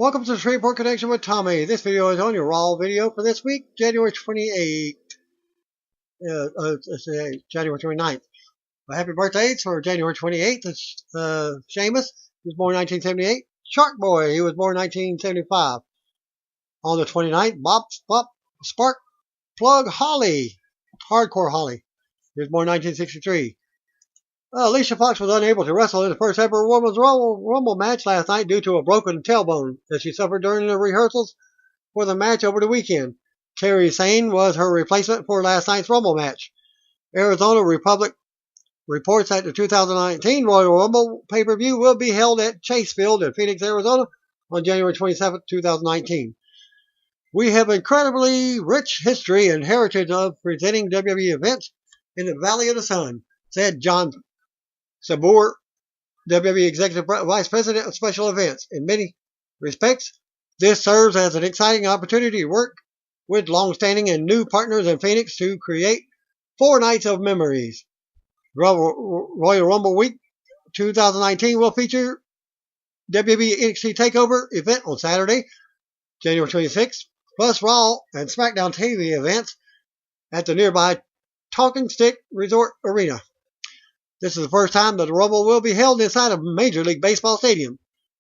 Welcome to the Shreveport Connection with Tommy. This video is on your Raw video for this week, January 28th. January 29th. Happy birthdays for January 28th. It's Seamus. He was born in 1978. Shark Boy. He was born in 1975. On the 29th, Bob Spark Plug Holly. Hardcore Holly. He was born in 1963. Alicia Fox was unable to wrestle in the first ever Women's Rumble match last night due to a broken tailbone that she suffered during the rehearsals for the match over the weekend. Carrie Sane was her replacement for last night's Rumble match. Arizona Republic reports that the 2019 Royal Rumble pay-per-view will be held at Chase Field in Phoenix, Arizona on January 27, 2019. We have incredibly rich history and heritage of presenting WWE events in the Valley of the Sun, said John Sabur, WWE Executive Vice President of Special Events. In many respects, this serves as an exciting opportunity to work with long-standing and new partners in Phoenix to create 4 nights of memories. Royal Rumble Week 2019 will feature WWE NXT TakeOver event on Saturday, January 26th, plus Raw and SmackDown TV events at the nearby Talking Stick Resort Arena. This is the first time that the Rumble will be held inside a Major League Baseball stadium.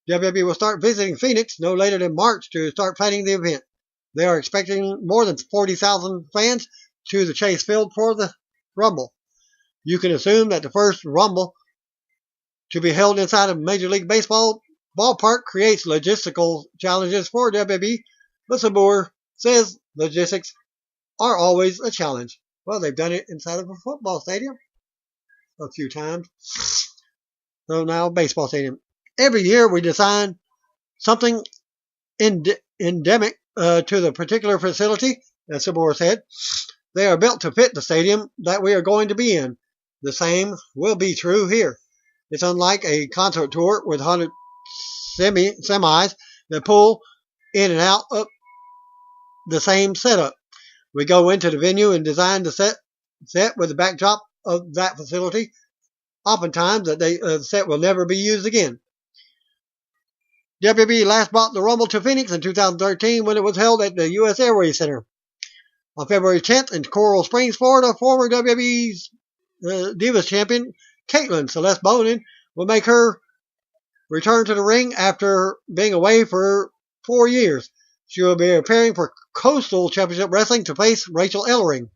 WWE will start visiting Phoenix no later than March to start planning the event. They are expecting more than 40,000 fans to the Chase Field for the Rumble. You can assume that the first Rumble to be held inside a Major League Baseball ballpark creates logistical challenges for WWE, but Sabur says logistics are always a challenge. Well, they've done it inside of a football stadium a few times. So now baseball stadium. Every year we design something endemic to the particular facility, as Sabur said. They are built to fit the stadium that we are going to be in. The same will be true here. It's unlike a concert tour with 100 semis that pull in and out of the same setup. We go into the venue and design the set with the backdrop of that facility. Oftentimes, the set will never be used again. WWE last brought the Rumble to Phoenix in 2013 when it was held at the U.S. Airways Center. On February 10th in Coral Springs, Florida, former WWE's Divas Champion Caitlin Celeste Bonin will make her return to the ring after being away for 4 years. She will be appearing for Coastal Championship Wrestling to face Rachel Ellering.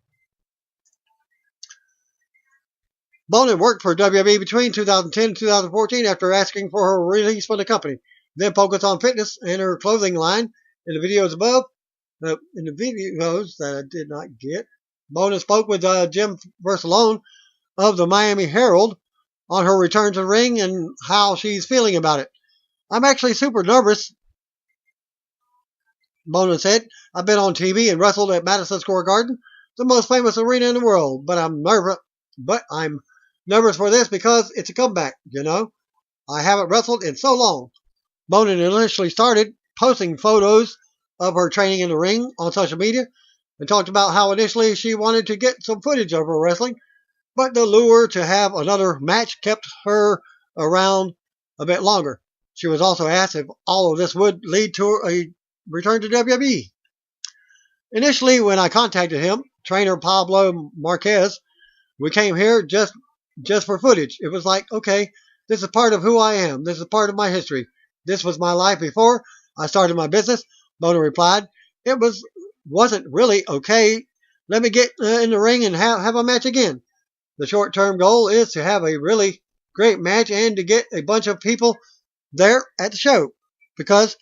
Bonin worked for WWE between 2010 and 2014 after asking for her release from the company, then focused on fitness and her clothing line. In the videos above, in the videos that I did not get, Bonin spoke with Jim Versalone of the Miami Herald on her return to the ring and how she's feeling about it. I'm actually super nervous, Bonin said. I've been on TV and wrestled at Madison Square Garden, the most famous arena in the world, but I'm nervous for this because it's a comeback, you know. I haven't wrestled in so long. Bonin initially started posting photos of her training in the ring on social media and talked about how initially she wanted to get some footage of her wrestling, but the lure to have another match kept her around a bit longer. She was also asked if all of this would lead to a return to WWE. Initially, when I contacted him, trainer Pablo Marquez, we came here just for footage. It was like, okay, this is part of who I am. This is part of my history. This was my life before I started my business. Bonin replied, it wasn't really okay. Let me get in the ring and have a match again. The short-term goal is to have a really great match and to get a bunch of people there at the show, because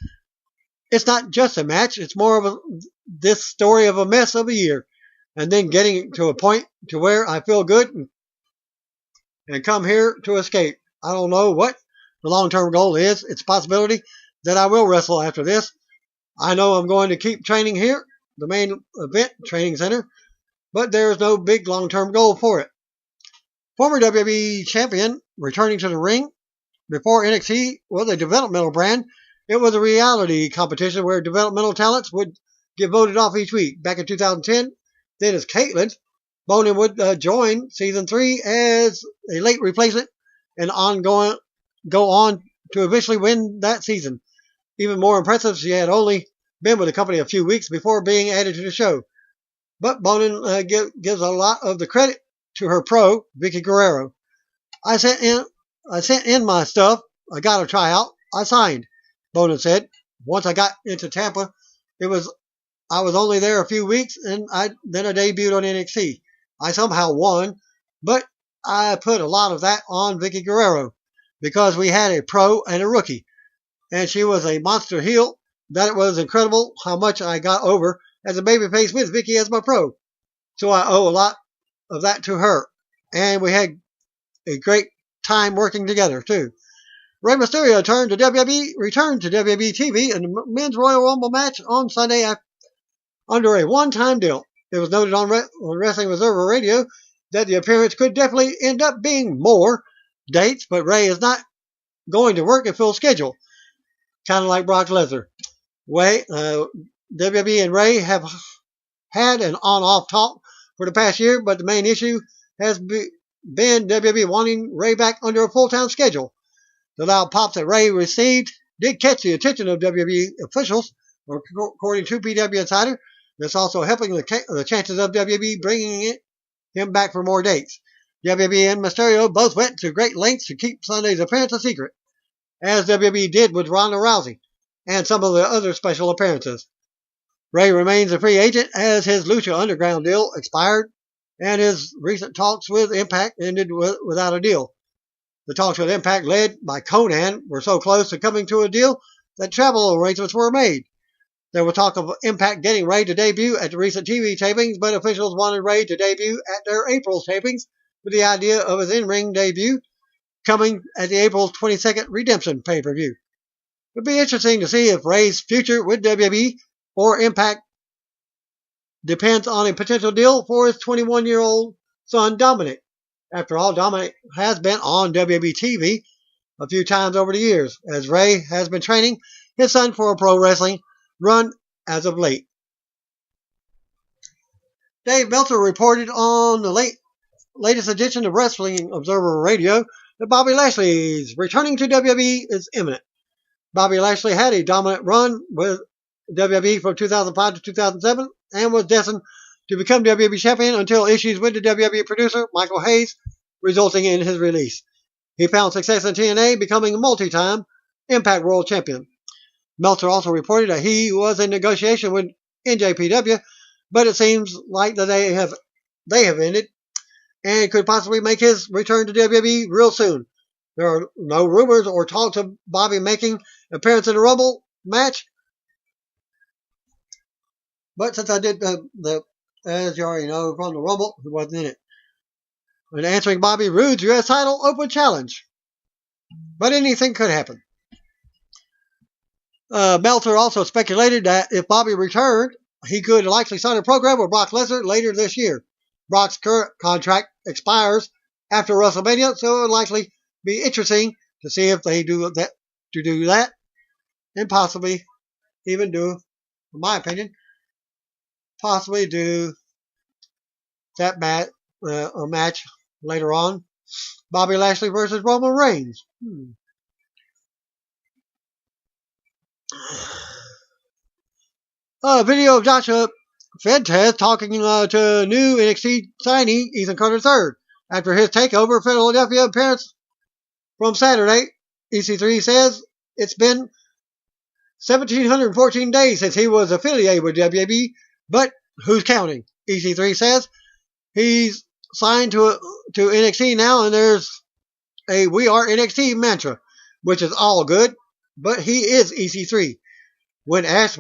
it's not just a match. It's more of this story of a mess of a year, and then getting to a point to where I feel good and come here to escape. I don't know what the long-term goal is. It's a possibility that I will wrestle after this. I know I'm going to keep training here, the main event training center, but there is no big long-term goal for it. Former WWE champion returning to the ring. Before NXT was a developmental brand, it was a reality competition where developmental talents would get voted off each week. Back in 2010, then as Caitlin, Bonin would join Season 3 as a late replacement and go on to eventually win that season. Even more impressive, she had only been with the company a few weeks before being added to the show. But Bonin gives a lot of the credit to her pro, Vicky Guerrero. I sent in my stuff. I got a tryout. I signed, Bonin said. Once I got into Tampa, I was only there a few weeks, and then I debuted on NXT. I somehow won, but I put a lot of that on Vicky Guerrero because we had a pro and a rookie, and she was a monster heel. That it was incredible how much I got over as a babyface with Vicky as my pro. So I owe a lot of that to her, and we had a great time working together too. Rey Mysterio returned to WWE TV in the Men's Royal Rumble match on Sunday under a one-time deal. It was noted on Wrestling Observer Radio that the appearance could definitely end up being more dates, but Rey is not going to work a full schedule, kind of like Brock Lesnar. WWE and Rey have had an on-off talk for the past year, but the main issue has been WWE wanting Rey back under a full-time schedule. The loud pops that Rey received did catch the attention of WWE officials, according to PW Insider. That's also helping the chances of WWE bringing him back for more dates. WWE and Mysterio both went to great lengths to keep Sunday's appearance a secret, as WWE did with Ronda Rousey and some of the other special appearances. Rey remains a free agent as his Lucha Underground deal expired, and his recent talks with Impact ended without a deal. The talks with Impact, led by Conan, were so close to coming to a deal that travel arrangements were made. There was talk of Impact getting Rey to debut at the recent TV tapings, but officials wanted Rey to debut at their April tapings, with the idea of his in-ring debut coming at the April 22nd Redemption pay-per-view. It would be interesting to see if Rey's future with WWE or Impact depends on a potential deal for his 21-year-old son, Dominic. After all, Dominic has been on WWE TV a few times over the years, as Rey has been training his son for a pro wrestling run as of late. Dave Meltzer reported on the latest edition of Wrestling Observer Radio that Bobby Lashley's returning to WWE is imminent. Bobby Lashley had a dominant run with WWE from 2005 to 2007 and was destined to become WWE champion until issues with the WWE producer, Michael Hayes, resulting in his release. He found success in TNA, becoming a multi-time Impact World Champion. Meltzer also reported that he was in negotiation with NJPW, but it seems like that they have ended and could possibly make his return to WWE real soon. There are no rumors or talks of Bobby making an appearance in the Rumble match, but since I did as you already know, from the Rumble, he wasn't in it. And answering Bobby Roode's U.S. title open challenge. But anything could happen. Meltzer also speculated that if Bobby returned, he could likely sign a program with Brock Lesnar later this year. Brock's current contract expires after WrestleMania, so it would likely be interesting to see if they do that, and possibly even do, in my opinion, possibly do that a match later on. Bobby Lashley versus Roman Reigns. A video of Joshua Fentez talking to new NXT signee Ethan Carter III after his takeover Philadelphia appearance from Saturday. EC3 says it's been 1,714 days since he was affiliated with WWE, but who's counting? EC3 says he's signed to NXT now, and there's a "We Are NXT" mantra, which is all good, but he is EC3. When asked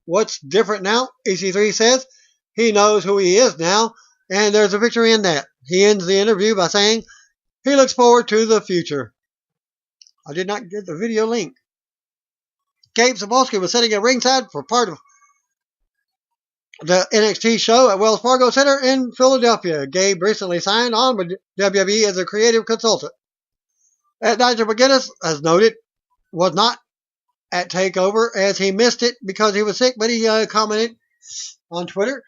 what's different now, EC3 says he knows who he is now, and there's a victory in that. He ends the interview by saying he looks forward to the future. I did not get the video link. Gabe Sapolsky was sitting at ringside for part of the NXT show at Wells Fargo Center in Philadelphia. Gabe recently signed on with WWE as a creative consultant. Nigel McGuinness, as noted, was not at TakeOver as he missed it because he was sick, but he commented on Twitter.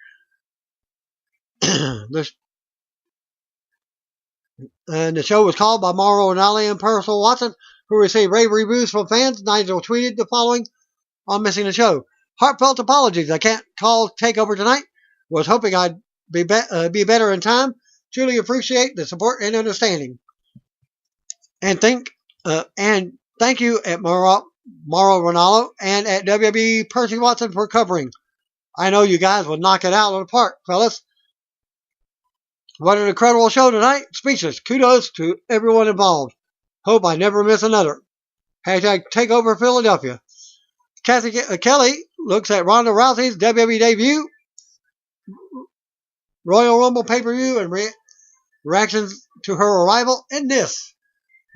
And the show was called by Mauro Ranalli and Percival Watson who received rave reviews from fans. Nigel tweeted the following on missing the show. Heartfelt apologies. I can't call takeover tonight. Was hoping I'd be better in time. Truly appreciate the support and understanding. And thank you at Mauro Ronaldo and at WWE Percy Watson for covering. I know you guys will knock it out of the park, fellas. What an incredible show tonight. Speechless. Kudos to everyone involved. Hope I never miss another. Hashtag Takeover Philadelphia. Kathy Kelly looks at Ronda Rousey's WWE debut, Royal Rumble pay-per-view, and reactions to her arrival in this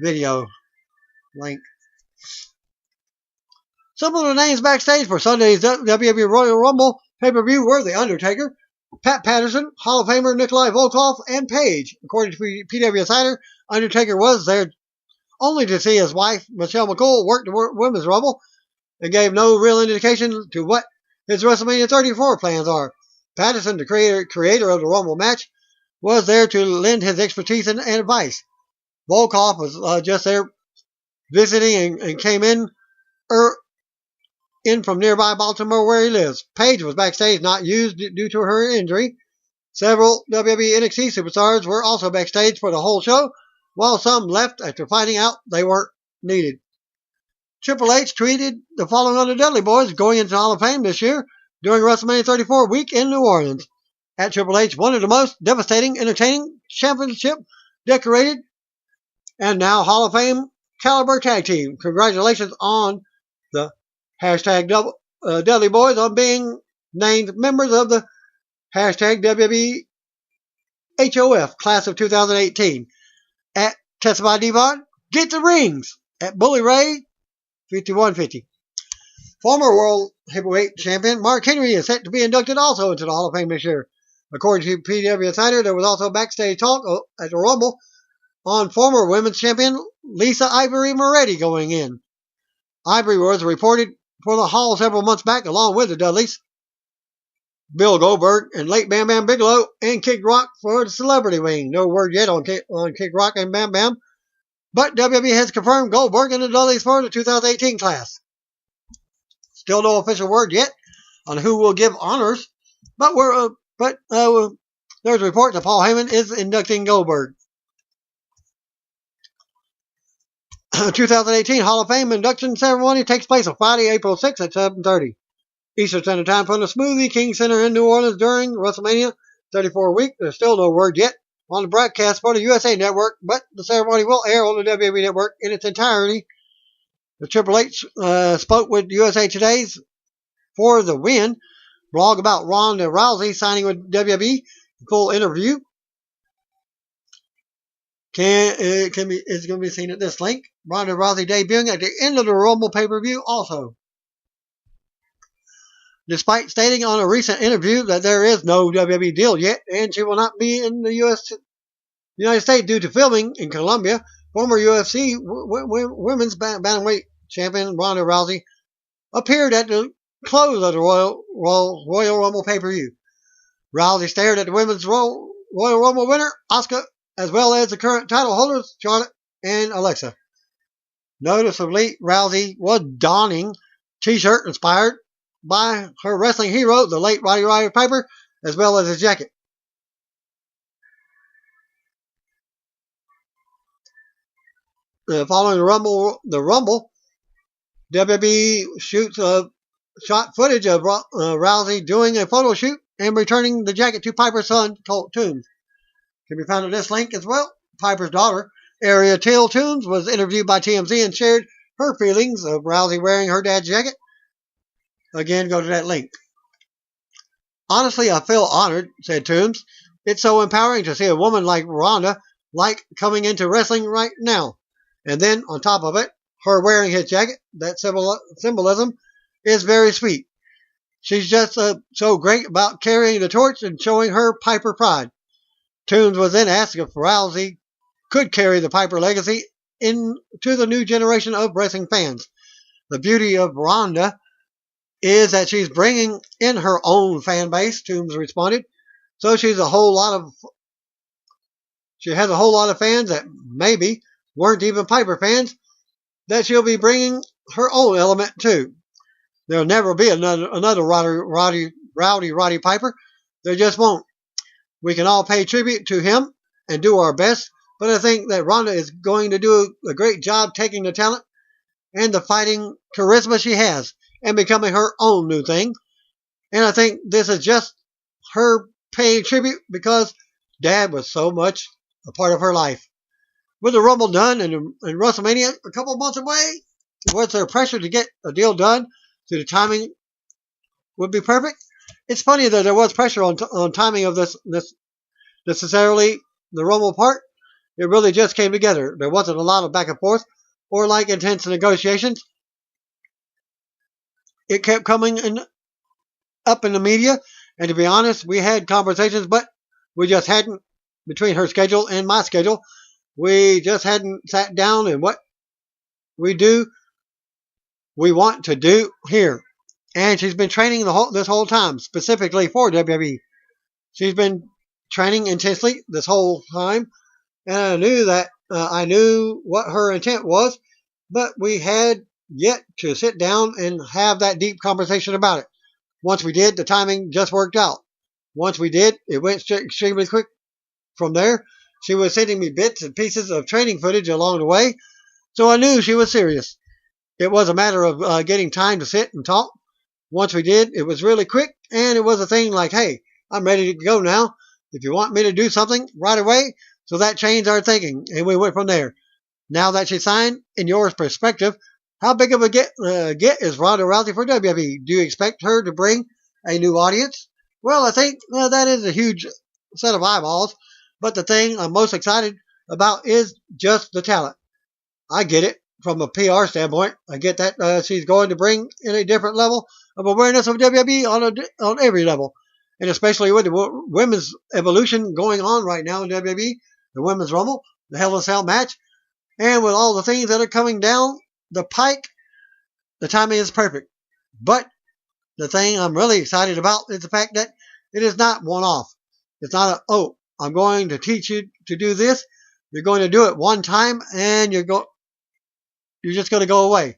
video link. Some of the names backstage for Sunday's WWE Royal Rumble pay-per-view were The Undertaker, Pat Patterson, Hall of Famer Nikolai Volkov, and Paige. According to PW Insider, Undertaker was there only to see his wife, Michelle McCool, work the Women's Rumble and gave no real indication to what his WrestleMania 34 plans are. Patterson, the creator of the Rumble match, was there to lend his expertise and advice. Volkov was just there visiting and came in from nearby Baltimore where he lives. Paige was backstage, not used due to her injury. Several WWE NXT superstars were also backstage for the whole show, while some left after finding out they weren't needed. Triple H tweeted the following on the Dudley Boys going into Hall of Fame this year during WrestleMania 34 week in New Orleans. At Triple H, one of the most devastating, entertaining, championship decorated, and now Hall of Fame caliber tag team. Congratulations on the hashtag Dudley Boys on being named members of the hashtag WWE HOF class of 2018. At Testify Devon, get the rings. At Bully Ray 5150. Former World Heavyweight Champion Mark Henry is set to be inducted also into the Hall of Fame this year. According to PW Insider, there was also backstage talk at the Rumble on former Women's Champion Lisa Ivory Moretti going in. Ivory was reported for the Hall several months back along with the Dudleys, Bill Goldberg, and late Bam Bam Bigelow, and Kid Rock for the celebrity wing. No word yet on Kid Rock and Bam Bam, but WWE has confirmed Goldberg and the Dudleys for the 2018 class. Still no official word yet on who will give honors, but there's reports that Paul Heyman is inducting Goldberg. 2018 Hall of Fame induction ceremony takes place on Friday, April 6th at 7:30 Eastern Standard Time from the Smoothie King Center in New Orleans during WrestleMania 34 week. There's still no word yet on the broadcast for the USA Network, but the ceremony will air on the WWE Network in its entirety. The Triple H spoke with USA Today's For the Win blog about Ronda Rousey signing with WWE. Full interview is going to be seen at this link. Ronda Rousey debuting at the end of the Rumble pay-per-view also. Despite stating on a recent interview that there is no WWE deal yet and she will not be in the United States due to filming in Colombia, former UFC women's bantamweight champion Ronda Rousey appeared at the close of the Royal Rumble pay-per-view. Rousey stared at the women's Royal Rumble winner, Asuka, as well as the current title holders, Charlotte and Alexa. Noticeably, Rousey was donning t-shirt inspired by her wrestling hero, the late Roddy Piper, as well as his jacket. Following the Rumble, WWE shot footage of Rousey doing a photo shoot and returning the jacket to Piper's son, Colt Toombs. Can be found at this link as well. Piper's daughter, Aria Till Toombs, was interviewed by TMZ and shared her feelings of Rousey wearing her dad's jacket. Again, go to that link. Honestly, I feel honored, said Toombs. It's so empowering to see a woman like Ronda coming into wrestling right now. And then, on top of it, her wearing his jacket, that symbolism is very sweet. She's just so great about carrying the torch and showing her Piper pride. Toombs was then asked if Rousey could carry the Piper legacy into the new generation of wrestling fans. The beauty of Ronda is that she's bringing in her own fan base, Toombs responded. So she has a whole lot of fans that maybe weren't even Piper fans, that she'll be bringing her own element too. There'll never be another Roddy Piper. There just won't. We can all pay tribute to him and do our best, but I think that Ronda is going to do a great job taking the talent and the fighting charisma she has and becoming her own new thing. And I think this is just her paying tribute because Dad was so much a part of her life. With the Rumble done and WrestleMania a couple months away, was there pressure to get a deal done so the timing would be perfect? It's funny that there was pressure on timing of this necessarily the Rumble part. It really just came together. There wasn't a lot of back and forth or like intense negotiations. It kept coming up in the media, and to be honest, we had conversations, but we just hadn't, between her schedule and my schedule, we just hadn't sat down and what we want to do here. And she's been training this whole time, specifically for WWE. She's been training intensely this whole time, and I knew what her intent was, but we had yet to sit down and have that deep conversation about it. Once we did, the timing just worked out. Once we did, it went extremely quick. From there, she was sending me bits and pieces of training footage along the way, so I knew she was serious. It was a matter of getting time to sit and talk. Once we did, it was really quick, and it was a thing like, hey, I'm ready to go now. If you want me to do something right away, so that changed our thinking, and we went from there. Now that she's signed, in your perspective, how big of a get is Ronda Rousey for WWE? Do you expect her to bring a new audience? Well, I think that is a huge set of eyeballs, but the thing I'm most excited about is just the talent. I get it from a PR standpoint. I get that she's going to bring in a different level of awareness of WWE on every level, and especially with the women's evolution going on right now in WWE, the Women's Rumble, the Hell in a Cell match, and with all the things that are coming down the pike, the timing is perfect. But the thing I'm really excited about is the fact that it is not one-off. It's not I'm going to teach you to do this. You're going to do it one time, and you're just going to go away.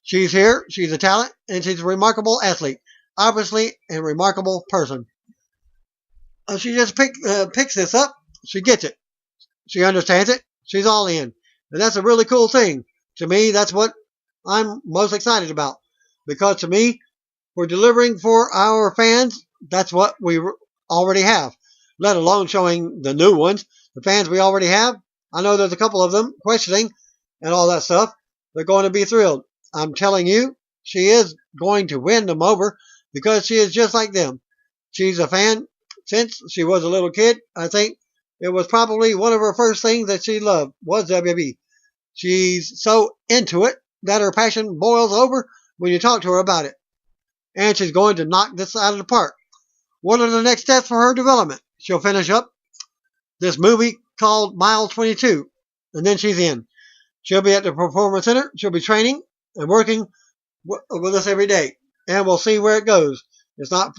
She's here. She's a talent, and she's a remarkable athlete. Obviously, a remarkable person. She just picks this up. She gets it. She understands it. She's all in. And that's a really cool thing. To me, that's what I'm most excited about. Because to me, we're delivering for our fans. That's what we already have. Let alone showing the new ones. The fans we already have. I know there's a couple of them questioning and all that stuff. They're going to be thrilled. I'm telling you, she is going to win them over because she is just like them. She's a fan since she was a little kid. I think it was probably one of her first things that she loved was WWE. She's so into it that her passion boils over when you talk to her about it. And she's going to knock this out of the park. What are the next steps for her development? She'll finish up this movie called Mile 22, and then she's in. She'll be at the Performance Center. She'll be training and working with us every day, and we'll see where it goes. It's not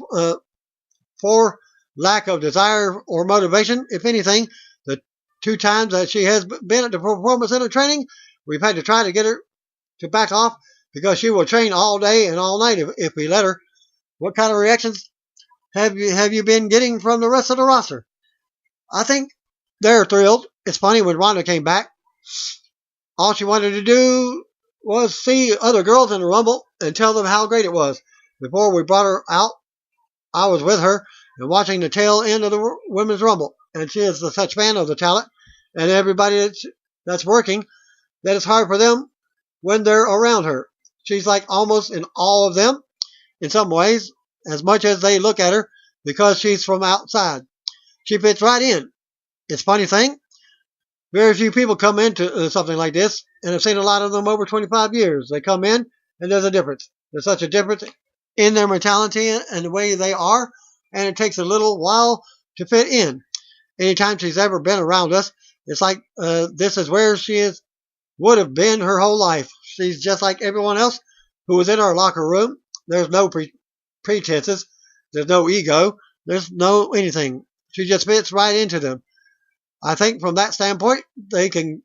for lack of desire or motivation. If anything, the 2 times that she has been at the Performance Center training, we've had to try to get her to back off because she will train all day and all night if we let her. What kind of reactions have you been getting from the rest of the roster? I think they're thrilled. It's funny, when Ronda came back, all she wanted to do was see other girls in the Rumble and tell them how great it was. Before we brought her out, I was with her and watching the tail end of the Women's Rumble. And she is such fan of the talent and everybody that's working that it's hard for them when they're around her. She's like almost in all of them in some ways, as much as they look at her because she's from outside. She fits right in. It's a funny thing. Very few people come into something like this, and I've seen a lot of them over 25 years. They come in, and there's a difference. There's such a difference in their mentality and the way they are, and it takes a little while to fit in. Anytime she's ever been around us, it's like this is where she would have been her whole life. She's just like everyone else who was in our locker room. There's no pretenses. There's no ego. There's no anything. She just fits right into them. I think from that standpoint, they can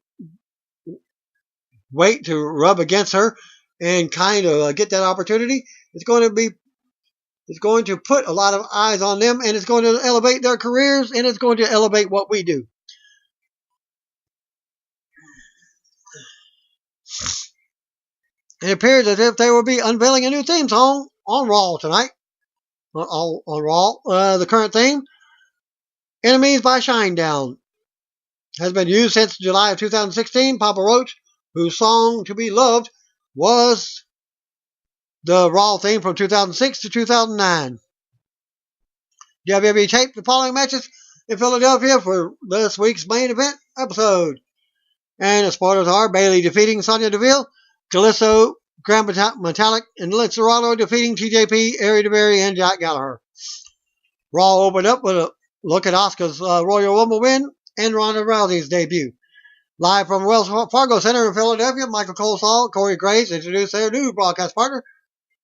wait to rub against her and kind of get that opportunity. It's going to put a lot of eyes on them, and it's going to elevate their careers, and it's going to elevate what we do. It appears as if they will be unveiling a new theme song on Raw tonight. On Raw, the current theme, Enemies by Shinedown, has been used since July of 2016. Papa Roach, whose song To Be Loved was the Raw theme from 2006 to 2009. WWE taped the following matches in Philadelphia for this week's main event episode. And the spoilers are Bayley defeating Sonya Deville, Kalisto, Grand Metallic, and Litzerado defeating TJP, Ari DeBerry, and Jack Gallagher. Raw opened up with a look at Asuka's Royal Rumble win and Ronda Rousey's debut. Live from Wells Fargo Center in Philadelphia, Michael Cole, Corey Graves introduced their new broadcast partner,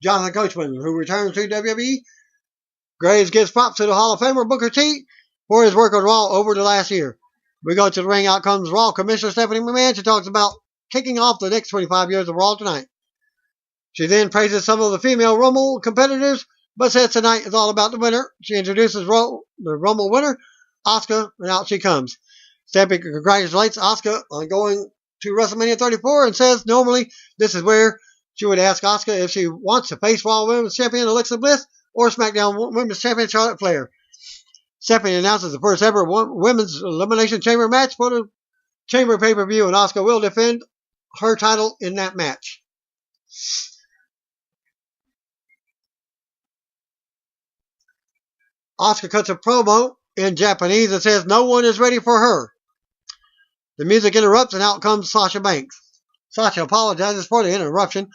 Jonathan Coachman, who returns to WWE. Graves gives props to the Hall of Famer Booker T for his work on Raw over the last year. We go to the ring. Out comes Raw Commissioner Stephanie McMahon. She talks about kicking off the next 25 years of Raw tonight. She then praises some of the female Rumble competitors, but says tonight is all about the winner. She introduces the Rumble winner, Asuka, and out she comes. Stephanie congratulates Asuka on going to WrestleMania 34 and says normally this is where she would ask Asuka if she wants to face Raw Women's Champion Alexa Bliss or SmackDown Women's Champion Charlotte Flair. Stephanie announces the first ever Women's Elimination Chamber match for the Chamber pay-per-view, and Asuka will defend her title in that match. Asuka cuts a promo in Japanese and says no one is ready for her. The music interrupts and out comes Sasha Banks. Sasha apologizes for the interruption,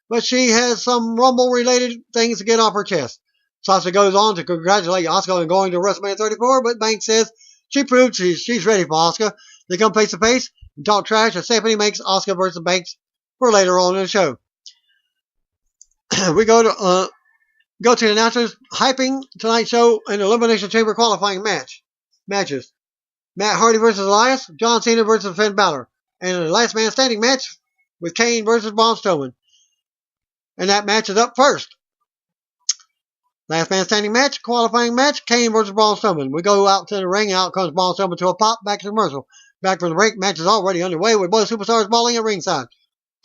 but she has some Rumble-related things to get off her chest. Sasha goes on to congratulate Asuka on going to WrestleMania 34, but Banks says she proved she's ready for Asuka. They come face to face and talk trash, and Stephanie makes Asuka versus Banks for later on in the show. We go to the announcers hyping tonight's show and Elimination Chamber qualifying matches. Matt Hardy versus Elias, John Cena versus Finn Balor, and a last man standing match with Kane versus Braun Strowman. And that match is up first. Last man standing match, qualifying match, Kane versus Braun Strowman. We go out to the ring, out comes Braun Strowman to a pop, back to commercial. Back from the break, match is already underway with both superstars balling at ringside.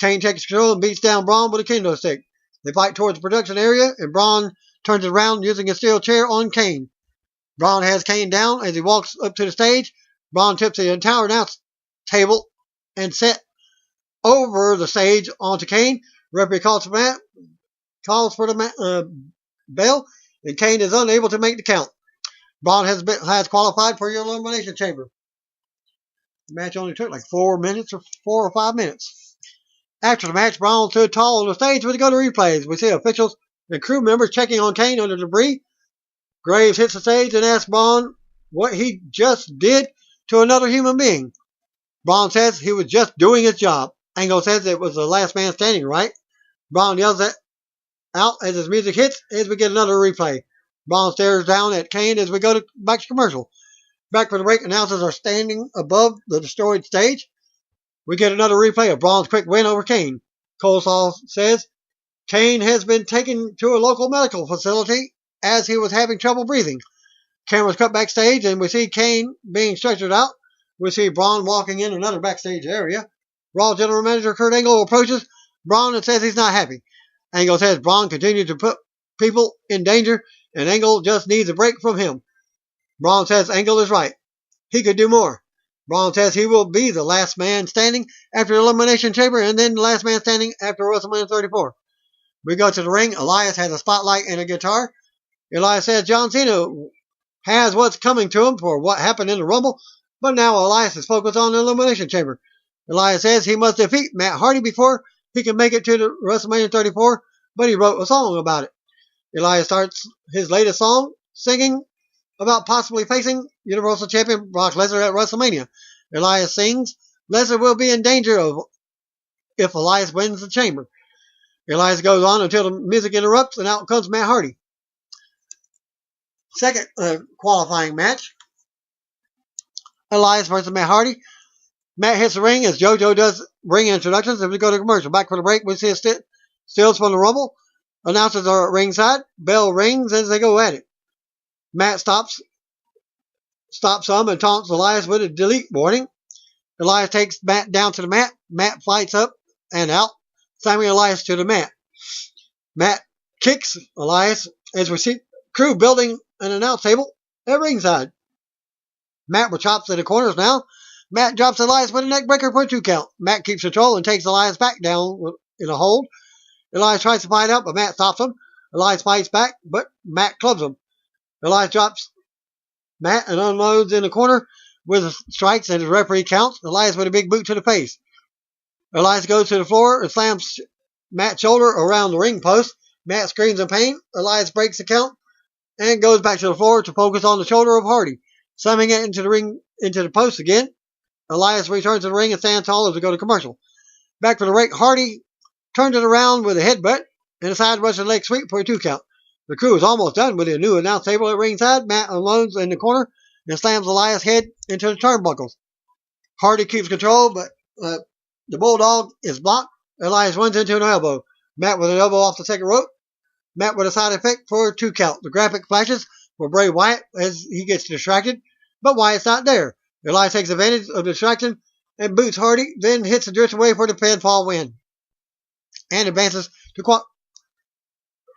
Kane takes control and beats down Braun with a kendo stick. They fight towards the production area, and Braun turns it around using a steel chair on Kane. Braun has Kane down as he walks up to the stage. Braun tips the entire announce table and set over the stage onto Kane. Referee calls for the bell, and Kane is unable to make the count. Braun has qualified for your Elimination Chamber. The match only took like 4 or 5 minutes. After the match, Braun stood tall on the stage with the go to replays. We see officials and crew members checking on Kane under debris. Graves hits the stage and asks Braun what he just did to another human being. Braun says he was just doing his job. Angle says it was the last man standing, right? Braun yells out as his music hits as we get another replay. Braun stares down at Kane as we go back to commercial. Back for the break, announcers are standing above the destroyed stage. We get another replay of Braun's quick win over Kane. Colesaw says Kane has been taken to a local medical facility as he was having trouble breathing. Cameras cut backstage and we see Kane being stretchered out. We see Braun walking in another backstage area. Raw General Manager Kurt Angle approaches Braun and says he's not happy. Angle says Braun continued to put people in danger and Angle just needs a break from him. Braun says Angle is right. He could do more. Braun says he will be the last man standing after the Elimination Chamber and then the last man standing after WrestleMania 34. We go to the ring. Elias has a spotlight and a guitar. Elias says John Cena has what's coming to him for what happened in the Rumble, but now Elias is focused on the Elimination Chamber. Elias says he must defeat Matt Hardy before he can make it to the WrestleMania 34, but he wrote a song about it. Elias starts his latest song singing about possibly facing Universal Champion Brock Lesnar at WrestleMania. Elias sings, Lesnar will be in danger if Elias wins the chamber. Elias goes on until the music interrupts and out comes Matt Hardy. Second qualifying match, Elias versus Matt Hardy. Matt hits the ring as JoJo does ring introductions, and we go to commercial. Back for the break, we see stills from the Rumble. Announcers are at ringside. Bell rings as they go at it. Matt stops some and taunts Elias with a delete warning. Elias takes Matt down to the mat. Matt fights up and out, slamming Elias to the mat. Matt kicks Elias as we see crew building an announce table at ringside. Matt with chops in the corners now. Matt drops Elias with a neck breaker for a 2 count. Matt keeps control and takes Elias back down in a hold. Elias tries to fight up, but Matt stops him. Elias fights back, but Matt clubs him. Elias drops Matt and unloads in the corner with strikes, and his referee counts. Elias with a big boot to the face. Elias goes to the floor and slams Matt's shoulder around the ring post. Matt screams in pain. Elias breaks the count and goes back to the floor to focus on the shoulder of Hardy, slamming it into the post again. Elias returns to the ring and stands tall as we go to commercial. Back for the break, Hardy turns it around with a headbutt and a side Russian leg sweep for a 2 count. The crew is almost done with the new announce table at ringside. Matt unloads in the corner and slams Elias' head into the turnbuckles. Hardy keeps control, but the Bulldog is blocked. Elias runs into an elbow. Matt with an elbow off the second rope. Matt with a side effect for a 2 count. The graphic flashes for Bray Wyatt as he gets distracted, but Wyatt's not there. Elias takes advantage of the distraction and boots Hardy, then hits the drift away for the pinfall win, and advances to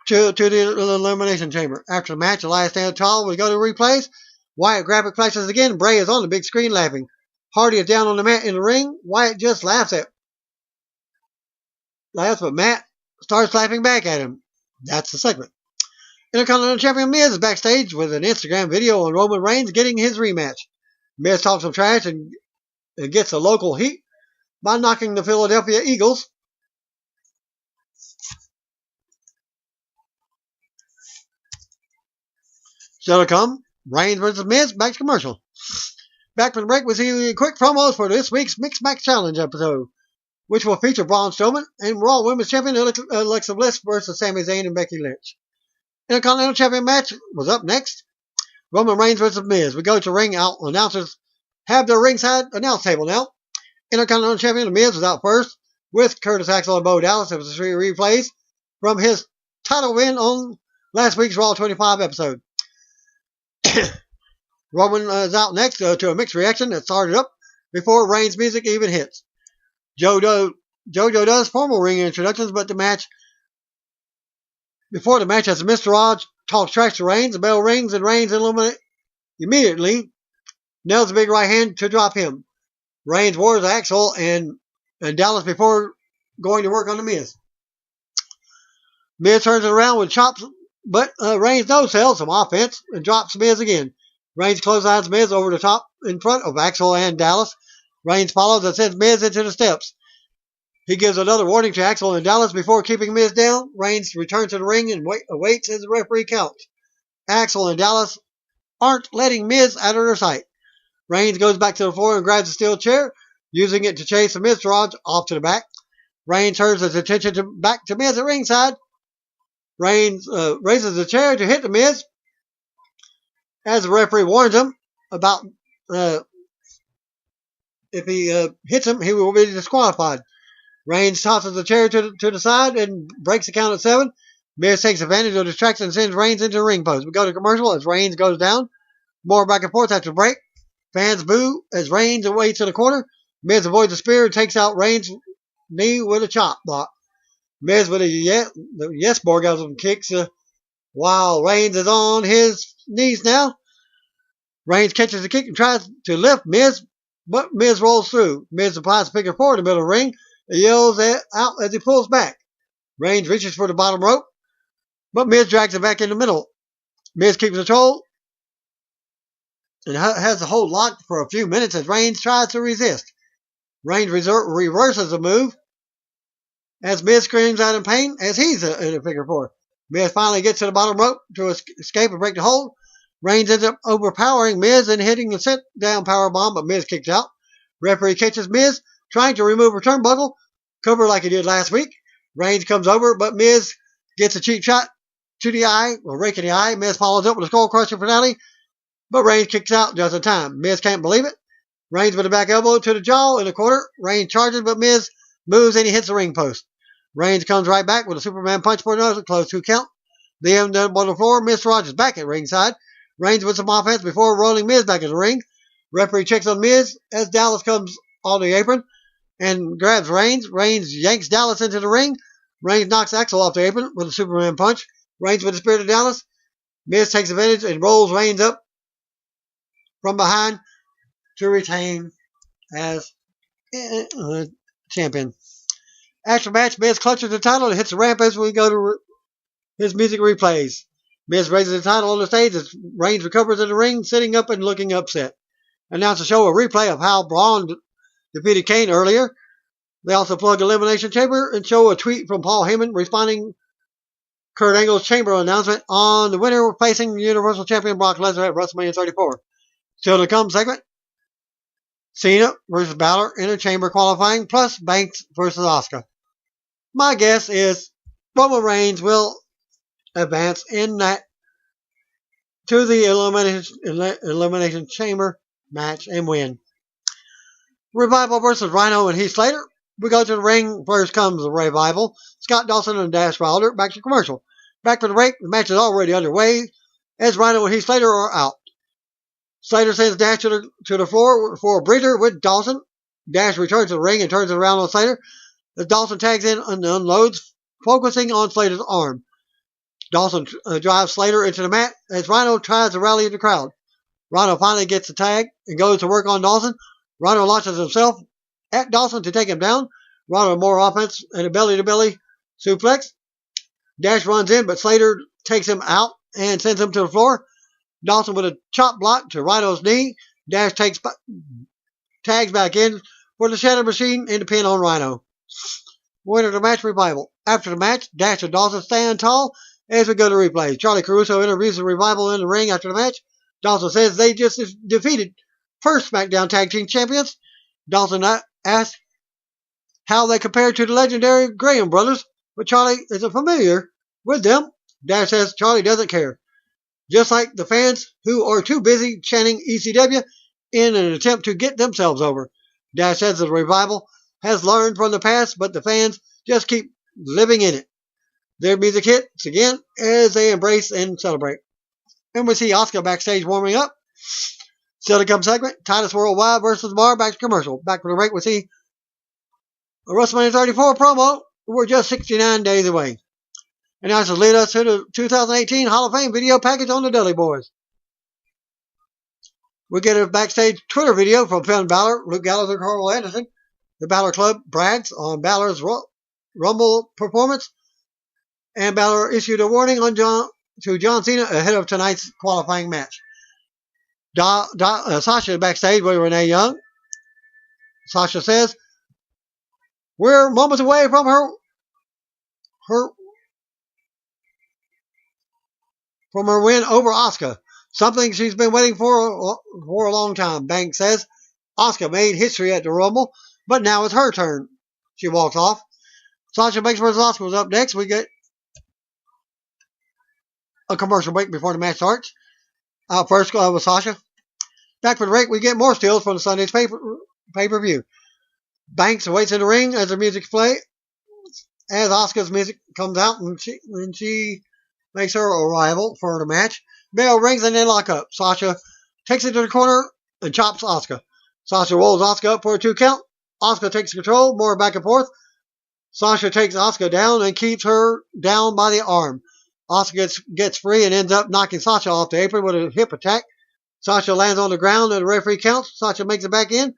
the elimination chamber. After the match, Elias stands tall. We go to replays. Wyatt graphic flashes again. Bray is on the big screen laughing. Hardy is down on the mat in the ring. Wyatt just laughs, but Matt starts laughing back at him. That's the segment. Intercontinental Champion Miz is backstage with an Instagram video on Roman Reigns getting his rematch. Miz talks some trash and gets the local heat by knocking the Philadelphia Eagles. Still to come, Reigns versus Miz, back to commercial. Back from the break, we see quick promos for this week's Mixed Match Challenge episode, which will feature Braun Strowman and Raw Women's Champion Alexa Bliss versus Sami Zayn and Becky Lynch. Intercontinental Champion match was up next. Roman Reigns versus Miz. We go to ring out. Announcers have their ringside announce table now. Intercontinental Champion Miz was out first with Curtis Axel and Bo Dallas. It was 3 replays from his title win on last week's Raw 25 episode. Roman is out next to a mixed reaction that started up before Reigns' music even hits. JoJo does formal ring introductions, but before the match, as Mr. Raj talks trash to Reigns, the bell rings and Reigns immediately nails a big right hand to drop him. Reigns wars Axel and Dallas before going to work on the Miz. Miz turns it around with chops, but Reigns no-sells some offense and drops Miz again. Reigns clotheslines Miz over the top in front of Axel and Dallas. Reigns follows and sends Miz into the steps. He gives another warning to Axel and Dallas before keeping Miz down. Reigns returns to the ring and awaits as the referee counts. Axel and Dallas aren't letting Miz out of their sight. Reigns goes back to the floor and grabs a steel chair, using it to chase the Miz Raj off to the back. Reigns turns his attention back to Miz at ringside. Reigns raises the chair to hit the Miz, as the referee warns him about if he hits him, he will be disqualified. Reigns tosses the chair to the side and breaks the count at 7. Miz takes advantage of the distraction and sends Reigns into the ring post. We go to commercial as Reigns goes down. More back and forth after the break. Fans boo as Reigns awaits in the corner. Miz avoids the spear and takes out Reigns' knee with a chop block. Miz with a yes orgasm kicks while Reigns is on his knees now. Reigns catches the kick and tries to lift Miz, but Miz rolls through. Miz applies a figure 4 in the middle of the ring and yells out as he pulls back. Reigns reaches for the bottom rope, but Miz drags it back in the middle. Miz keeps control and has the hold locked for a few minutes as Reigns tries to resist. Reigns reverses the move as Miz screams out in pain as he's in a figure 4. Miz finally gets to the bottom rope to escape and break the hold. Reigns ends up overpowering Miz and hitting a sit-down powerbomb, but Miz kicks out. Referee catches Miz trying to remove a turnbuckle cover like he did last week. Reigns comes over, but Miz gets a cheap shot to the eye, or rake in the eye. Miz follows up with a skull-crushing finale, but Reigns kicks out just in time. Miz can't believe it. Reigns with a back elbow to the jaw in the corner. Reigns charges, but Miz moves and he hits the ring post. Reigns comes right back with a Superman punch for another close 2 count. The end on the floor. Miz Rogers back at ringside. Reigns with some offense before rolling Miz back in the ring. Referee checks on Miz as Dallas comes on the apron and grabs Reigns. Reigns yanks Dallas into the ring. Reigns knocks Axel off the apron with a Superman punch. Reigns with the spirit of Dallas. Miz takes advantage and rolls Reigns up from behind to retain as champion. After the match, Miz clutches the title and hits the ramp as we go to his music replays. Miz raises the title on the stage as Reigns recovers in the ring, sitting up and looking upset. Announcers show a replay of how Braun defeated Kane earlier. They also plug Elimination Chamber and show a tweet from Paul Heyman responding Kurt Angle's Chamber announcement on the winner facing Universal Champion Brock Lesnar at WrestleMania 34. Still to come segment, Cena versus Balor in a Chamber qualifying, plus Banks versus Asuka. My guess is Roman Reigns will advance in that to the Elimination Chamber match and win. Revival versus Rhino and Heath Slater. We go to the ring. First comes the Revival. Scott Dawson and Dash Wilder. Back to commercial. Back for the break. The match is already underway as Rhino and Heath Slater are out. Slater sends Dash to the floor for a breather with Dawson. Dash returns to the ring and turns it around on Slater as Dawson tags in and unloads, focusing on Slater's arm. Dawson drives Slater into the mat as Rhino tries to rally the crowd. Rhino finally gets the tag and goes to work on Dawson. Rhino launches himself at Dawson to take him down. Rhino more offense and a belly-to-belly suplex. Dash runs in, but Slater takes him out and sends him to the floor. Dawson with a chop block to Rhino's knee. Dash tags back in for the Shatter Machine and the pin on Rhino. Winner of the match, Revival. After the match, Dash and Dawson stand tall as we go to replay. Charlie Caruso interviews the Revival in the ring after the match. Dawson says they just defeated first SmackDown Tag Team Champions. Dawson asks how they compare to the legendary Graham brothers, but Charlie isn't familiar with them. Dash says Charlie doesn't care. Just like the fans who are too busy chanting ECW in an attempt to get themselves over. Dash says the Revival has learned from the past, but the fans just keep living in it. Their music hits again as they embrace and celebrate. And we see Asuka backstage warming up. Still to come segment, Titus Worldwide versus Bar. Back to commercial. Back for the break, we see a WrestleMania 34 promo. We're just 69 days away. And now to lead us to the 2018 Hall of Fame video package on the Dudley Boys. We get a backstage Twitter video from Finn Balor, Luke Gallows, and Carl Anderson. The Balor Club brags on Balor's Rumble performance. And Balor issued a warning on to John Cena ahead of tonight's qualifying match. Sasha backstage with Renee Young. Sasha says, "We're moments away from her win over Asuka. Something she's been waiting for a long time." Banks says, "Asuka made history at the Rumble, but now it's her turn." She walks off. Sasha Banks versus Asuka was up next. We get a commercial break before the match starts. First with Sasha. Back for the break, we get more stills from the Sunday's pay-per-view. Banks waits in the ring as the music plays. As Asuka's music comes out and she makes her arrival for the match. Bell rings and they lock up. Sasha takes it to the corner and chops Asuka. Sasha rolls Asuka up for a 2 count. Asuka takes control, more back and forth. Sasha takes Asuka down and keeps her down by the arm. Asuka gets free and ends up knocking Sasha off the apron with a hip attack. Sasha lands on the ground and the referee counts. Sasha makes it back in,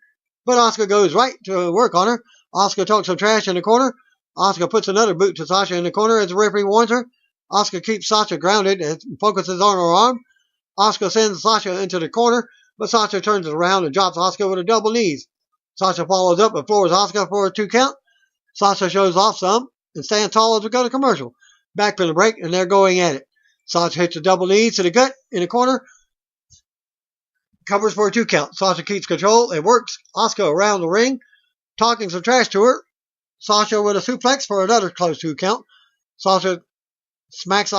but Asuka goes right to work on her. Asuka talks some trash in the corner. Asuka puts another boot to Sasha in the corner as the referee warns her. Asuka keeps Sasha grounded and focuses on her arm. Asuka sends Sasha into the corner, but Sasha turns it around and drops Asuka with a double knees. Sasha follows up and floors Asuka for a 2 count. Sasha shows off some and stands tall as we go to commercial. Back for the break, and they're going at it. Sasha hits a double knees to the gut in the corner. Covers for a 2 count. Sasha keeps control and works Asuka around the ring, talking some trash to her. Sasha with a suplex for another close 2 count. Sasha smacks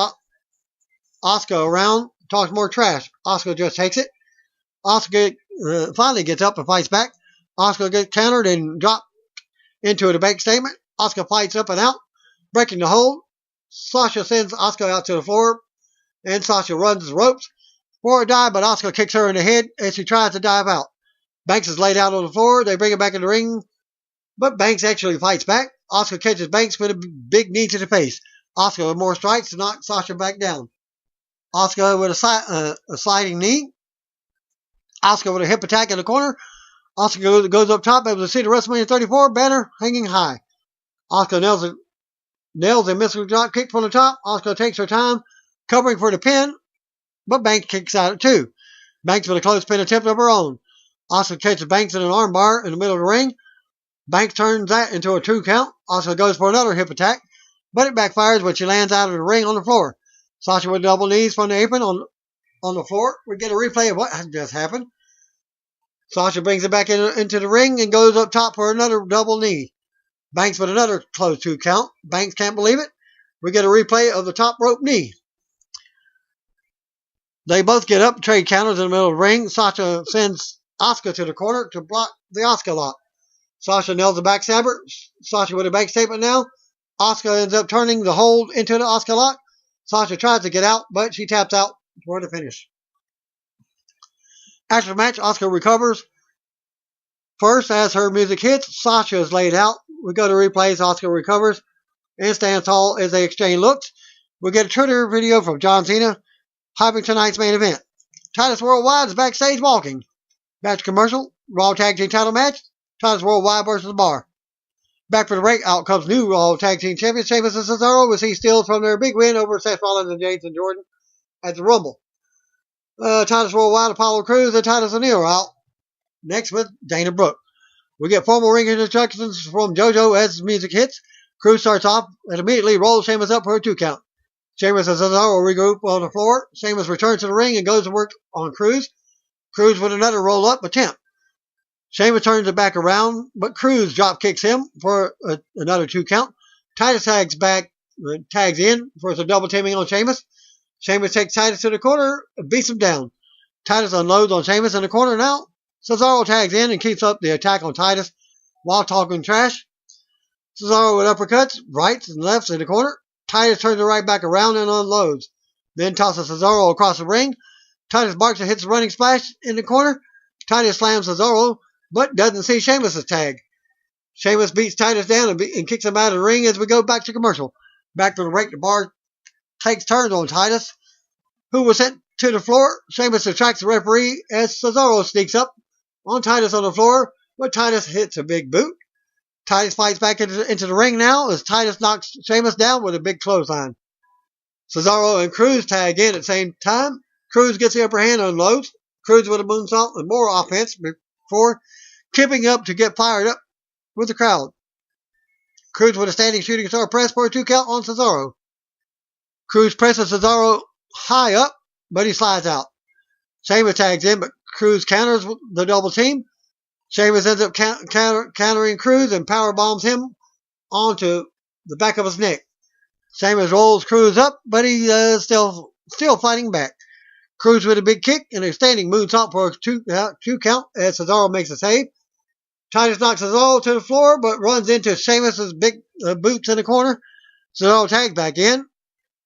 Asuka around, talks more trash. Asuka just takes it. Asuka finally gets up and fights back. Asuka gets countered and dropped into a bank statement. Asuka fights up and out, breaking the hold. Sasha sends Asuka out to the floor, and Sasha runs the ropes for a dive, but Asuka kicks her in the head as she tries to dive out. Banks is laid out on the floor. They bring him back in the ring, but Banks actually fights back. Asuka catches Banks with a big knee to the face. Asuka with more strikes to knock Sasha back down. Asuka with a sliding knee. Asuka with a hip attack in the corner. Asuka goes up top, able to see the WrestleMania 34 banner hanging high. Asuka nails a missile drop kick from the top. Asuka takes her time, covering for the pin, but Banks kicks out at 2. Banks with a close pin attempt of her own. Asuka catches Banks in an armbar in the middle of the ring. Banks turns that into a 2 count. Asuka goes for another hip attack, but it backfires when she lands out of the ring on the floor. Sasha with double knees from the apron on the floor. We get a replay of what just happened. Sasha brings it back into the ring and goes up top for another double knee. Banks with another close 2 count. Banks can't believe it. We get a replay of the top rope knee. They both get up, trade counters in the middle of the ring. Sasha sends Asuka to the corner to block the Asuka lock. Sasha nails the backstabber. Sasha with a bank statement now. Asuka ends up turning the hold into the Asuka lock. Sasha tries to get out, but she taps out for the finish. After the match, Asuka recovers. First, as her music hits, Sasha is laid out. We go to replays. Asuka recovers and stands tall as they exchange looks. We get a Twitter video from John Cena hyping tonight's main event. Titus Worldwide is backstage walking. Match commercial. Raw Tag Team title match. Titus Worldwide versus Bar. Back for the break. Out comes new Raw Tag Team champions Sheamus and Cesaro as he steals from their big win over Seth Rollins and James and Jordan at the Rumble. Titus Worldwide, Apollo Crews, and Titus O'Neil are out. Next with Dana Brooke. We get formal ring instructions from JoJo as music hits. Crews starts off and immediately rolls Sheamus up for a 2 count. Sheamus and Cesaro regroup on the floor. Sheamus returns to the ring and goes to work on Crews. Crews with another roll-up attempt. Sheamus turns it back around, but Crews drop kicks him for another 2 count. Titus tags in for some double teaming on Sheamus. Sheamus takes Titus to the corner and beats him down. Titus unloads on Sheamus in the corner now. Cesaro tags in and keeps up the attack on Titus while talking trash. Cesaro with uppercuts, rights and lefts in the corner. Titus turns it right back around and unloads. Then tosses Cesaro across the ring. Titus barks and hits a running splash in the corner. Titus slams Cesaro, but doesn't see Sheamus' tag. Sheamus beats Titus down and kicks him out of the ring as we go back to commercial. Back to the break, the Bar takes turns on Titus, who was sent to the floor. Sheamus attracts the referee as Cesaro sneaks up on Titus on the floor, but Titus hits a big boot. Titus fights back into the ring now as Titus knocks Sheamus down with a big clothesline. Cesaro and Crews tag in at the same time. Crews gets the upper hand and unloads. Crews with a moonsault and more offense before keeping up to get fired up with the crowd. Crews with a standing shooting star press for a 2 count on Cesaro. Crews presses Cesaro high up, but he slides out. Sheamus tags in, but Crews counters the double team. Sheamus ends up countering Crews and power bombs him onto the back of his neck. Sheamus rolls Crews up, but he still fighting back. Crews with a big kick and a standing moonsault for a 2 count as Cesaro makes a save. Titus knocks Cesaro to the floor, but runs into Sheamus' big boots in the corner. Cesaro tags back in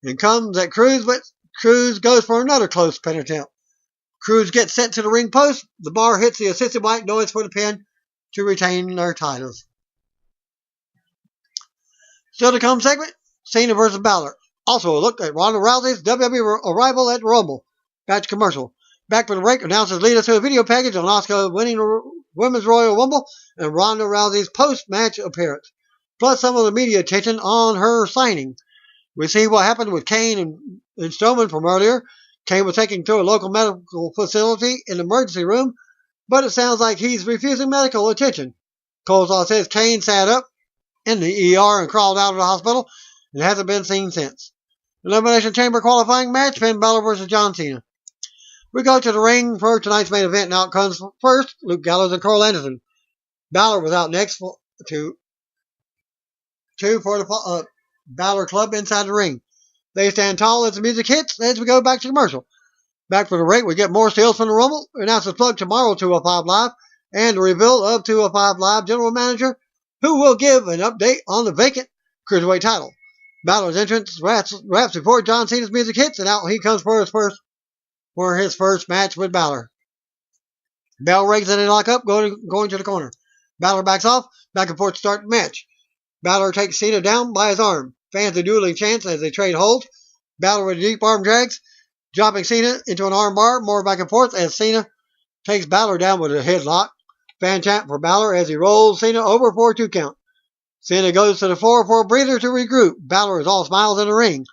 and comes at Crews, but Crews goes for another close pin attempt. Crews gets sent to the ring post. The Bar hits the assisted white noise for the pin to retain their titles. Still to come segment, Cena versus Balor. Also a look at Ronda Rousey's WWE arrival at the Rumble. Match commercial. Back for the break, announcers lead us to a video package on Asuka winning the Women's Royal Rumble and Ronda Rousey's post-match appearance, plus some of the media attention on her signing. We see what happened with Kane and Strowman from earlier. Kane was taken to a local medical facility in the emergency room, but it sounds like he's refusing medical attention. Colesall says Kane sat up in the ER and crawled out of the hospital and hasn't been seen since. Elimination Chamber qualifying match, Finn Balor versus John Cena. We go to the ring for tonight's main event, and out comes first Luke Gallows and Carl Anderson. Balor was out next for the Balor Club inside the ring. They stand tall as the music hits as we go back to commercial. Back for the rate, we get more sales from the Rumble. Announces plug tomorrow, 205 Live, and the reveal of 205 Live General Manager, who will give an update on the vacant Cruiserweight title. Balor's entrance wraps before John Cena's music hits, and out he comes for his first match with Balor. Bell rings and they lock up, going to the corner. Balor backs off, back and forth to start the match. Balor takes Cena down by his arm. Fans are dueling chants as they trade holds. Balor with deep arm drags, dropping Cena into an arm bar. More back and forth as Cena takes Balor down with a headlock. Fan chant for Balor as he rolls Cena over for a 2 count. Cena goes to the floor for a breather to regroup. Balor is all smiles in the ring.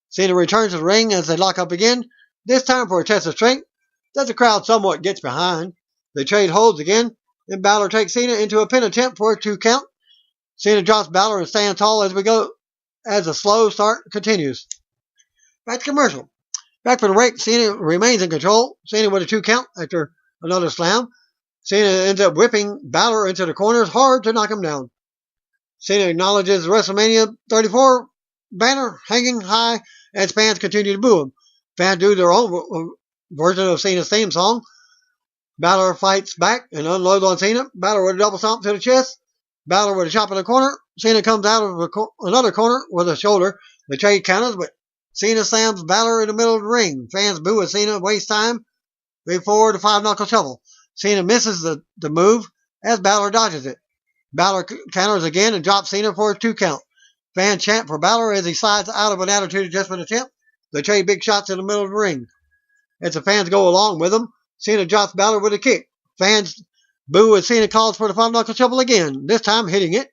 Cena returns to the ring as they lock up again, this time for a test of strength that the crowd somewhat gets behind. They trade holds again, and Balor takes Cena into a pin attempt for a 2 count. Cena drops Balor and stands tall as the slow start continues. Back to commercial. Back for the break, Cena remains in control. Cena with a 2 count after another slam. Cena ends up whipping Balor into the corners hard to knock him down. Cena acknowledges WrestleMania 34 banner hanging high as fans continue to boo him. Fans do their own version of Cena's theme song. Balor fights back and unloads on Cena. Balor with a double stomp to the chest. Balor with a chop in the corner. Cena comes out of another corner with a shoulder. They trade counters, but Cena slams Balor in the middle of the ring. Fans boo as Cena wastes time before the 5-knuckle shuffle. Cena misses the move as Balor dodges it. Balor counters again and drops Cena for a 2 count. Fans chant for Balor as he slides out of an attitude adjustment attempt. They trade big shots in the middle of the ring. As the fans go along with them, Cena drops Balor with a kick. Fans boo as Cena calls for the 5-knuckle shuffle again, this time hitting it.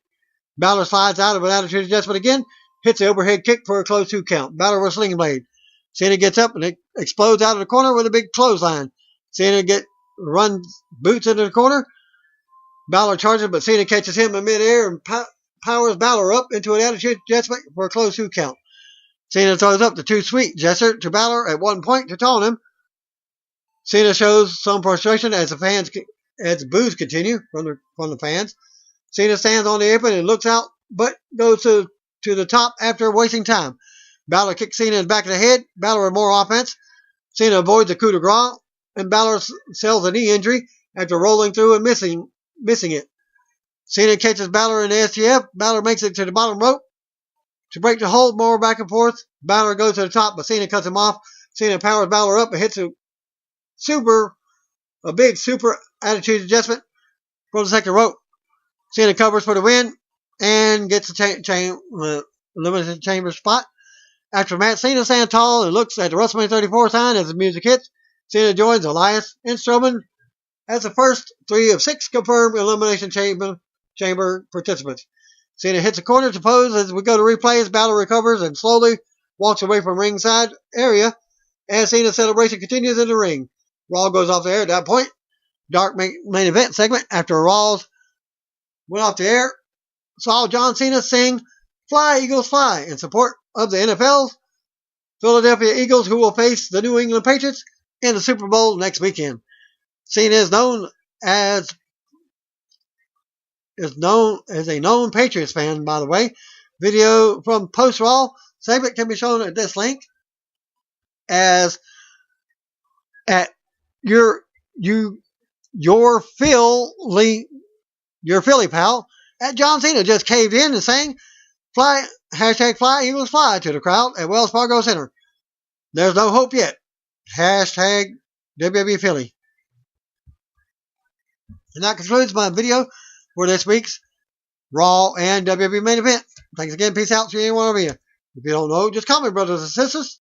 Balor slides out of an attitude adjustment again, hits the overhead kick for a close 2 count. Balor with a sling blade. Cena gets up and it explodes out of the corner with a big clothesline. Cena runs boots into the corner. Balor charges, but Cena catches him in midair and powers Balor up into an attitude adjustment for a close 2 count. Cena throws up the too sweet gesture to Balor at one point to taunt him. Cena shows some frustration as the boos continue from the fans. Cena stands on the apron and looks out, but goes to the top after wasting time. Balor kicks Cena in the back of the head. Balor with more offense. Cena avoids the coup de grace, and Balor sells a knee injury after rolling through and missing it. Cena catches Balor in the STF. Balor makes it to the bottom rope to break the hold. More back and forth. Balor goes to the top, but Cena cuts him off. Cena powers Balor up and hits a big super attitude adjustment from the second rope. Cena covers for the win and gets the elimination chamber spot. After the match, Cena stands tall and looks at the WrestleMania 34 sign as the music hits. Cena joins Elias and Strowman as the first 3 of 6 confirmed elimination chamber participants. Cena hits a corner to pose as we go to replays. Balor recovers and slowly walks away from ringside area as Cena's celebration continues in the ring. Raw goes off the air at that point. Dark main event segment after Raw's went off the air saw John Cena sing "Fly Eagles Fly" in support of the NFL's Philadelphia Eagles, who will face the New England Patriots in the Super Bowl next weekend. Cena is known as a known Patriots fan, by the way. Video from post Raw segment can be shown at this link. As at your Philly pal at John Cena just caved in and sang "Fly Eagles Fly" to the crowd at Wells Fargo Center. There's no hope yet. Hashtag WWE Philly. And that concludes my video for this week's Raw and WWE main event. Thanks again. Peace out to any one of you. If you don't know, just call me, brothers and sisters.